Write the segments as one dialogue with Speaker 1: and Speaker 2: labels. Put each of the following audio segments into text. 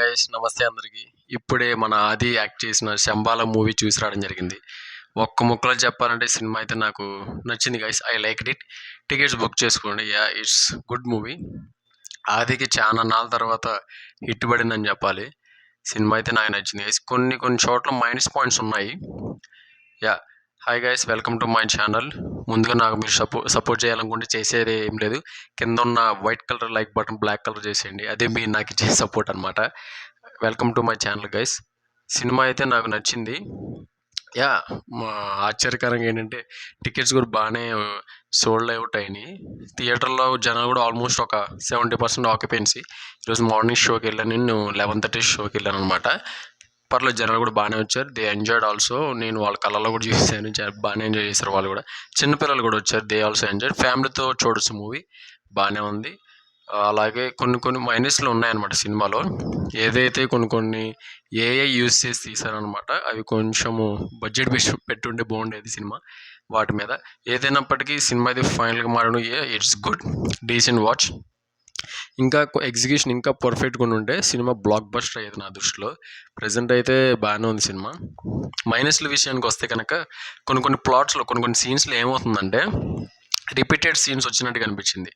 Speaker 1: Guys నమస్తే అందరికి. ఇప్పుడే మన ఆది యాక్ట్ చేసిన 'శంబాల' మూవీ చూసి రావడం జరిగింది. ఒక్క ముక్కలో చెప్పాలంటే సినిమా అయితే నాకు నచ్చింది guys. I liked it. Tickets book చేసుకోండి. It's good movie. ఆదికి చాలా నాళ్ళ తర్వాత హిట్ పడిందని చెప్పాలి. సినిమా అయితే నాకు నచ్చింది గైస్. కొన్ని కొన్ని చోట్ల మైనస్ పాయింట్స్ ఉన్నాయి. Hi guys, welcome to my channel. ముందుగా నాకు మీరు సపోర్ట్ చేయాలనుకుంటే చేసేది ఏం లేదు. కింద ఉన్న white colour like button black colour చేసేయండి. అదే మీరు నాకు ఇచ్చే సపోర్ట్ అనమాట. Welcome to my channel guys. Cinema అయితే నాకు నచ్చింది. మా ఆశ్చర్యకరంగా ఏంటంటే టికెట్స్ కూడా బాగానే సోల్డ్ అవుట్ అయినాయి. థియేటర్లో జనాలు కూడా ఆల్మోస్ట్ ఒక 70% ఆక్యుపెన్సీ. ఈరోజు మార్నింగ్ షోకి వెళ్ళాను, నేను 11:30 షోకి వెళ్ళాను అనమాట. పర్లేదు, జనాలు కూడా బాగానే వచ్చారు. They enjoyed also. నేను వాళ్ళ కళ్ళలో కూడా చూసాను, బాగానే ఎంజాయ్ చేశారు వాళ్ళు కూడా. చిన్నపిల్లలు కూడా వచ్చారు, దే ఆల్సో ఎంజాయ్డ్. ఫ్యామిలీతో చూడొచ్చు మూవీ, బాగానే ఉంది. అలాగే కొన్ని కొన్ని మైనస్లు ఉన్నాయన్నమాట సినిమాలో. ఏదైతే కొన్ని ఏఐ యూస్ చేసి తీశారనమాట, అవి కొంచెము బడ్జెట్ పెట్టుంటే బాగుండేది సినిమా. వాటి మీద ఏదైనప్పటికీ సినిమా అయితే ఫైనల్గా మారడం ఇట్స్ గుడ్, డీసెంట్ వాచ్. ఇంకా ఎగ్జిక్యూషన్ ఇంకా పర్ఫెక్ట్గా ఉంటే సినిమా బ్లాక్ బస్టర్ అయ్యేది నా దృష్టిలో. ప్రజెంట్ అయితే బాగానే ఉంది సినిమా. మైనస్ల విషయానికి వస్తే కనుక కొన్ని ప్లాట్స్లో కొన్ని సీన్స్లో ఏమవుతుందంటే రిపీటెడ్ సీన్స్ వచ్చినట్టుగా అనిపించింది.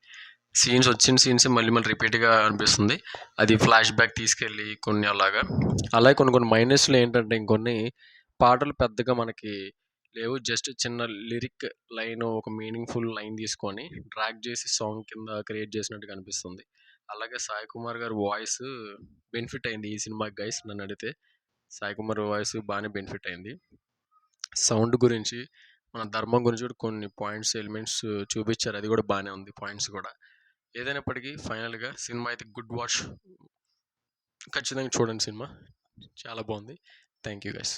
Speaker 1: వచ్చిన సీన్స్ మళ్ళీ రిపీట్గా అనిపిస్తుంది. అది ఫ్లాష్ బ్యాక్ తీసుకెళ్ళి కొన్ని అలాగే కొన్ని మైనస్లు ఏంటంటే ఇంకొన్ని పాటలు పెద్దగా మనకి లేవు. జస్ట్ చిన్న లిరిక్ లైన్, ఒక మీనింగ్ఫుల్ లైన్ తీసుకొని డ్రాగ్ చేసి సాంగ్ కింద క్రియేట్ చేసినట్టుగా అనిపిస్తుంది. అలాగే సాయి కుమార్ గారి వాయిస్ బెనిఫిట్ అయింది ఈ సినిమాకి గైస్. నన్ను అడిగితే సాయి కుమార్ వాయిస్ బాగానే బెనిఫిట్ అయింది. సౌండ్ గురించి, మన ధర్మం గురించి కూడా కొన్ని పాయింట్స్, ఎలిమెంట్స్ చూపించారు. అది కూడా బాగానే ఉంది, పాయింట్స్ కూడా. ఏదైనప్పటికీ ఫైనల్గా సినిమా అయితే గుడ్ వాచ్. ఖచ్చితంగా చూడండి, సినిమా చాలా బాగుంది. Thank you guys.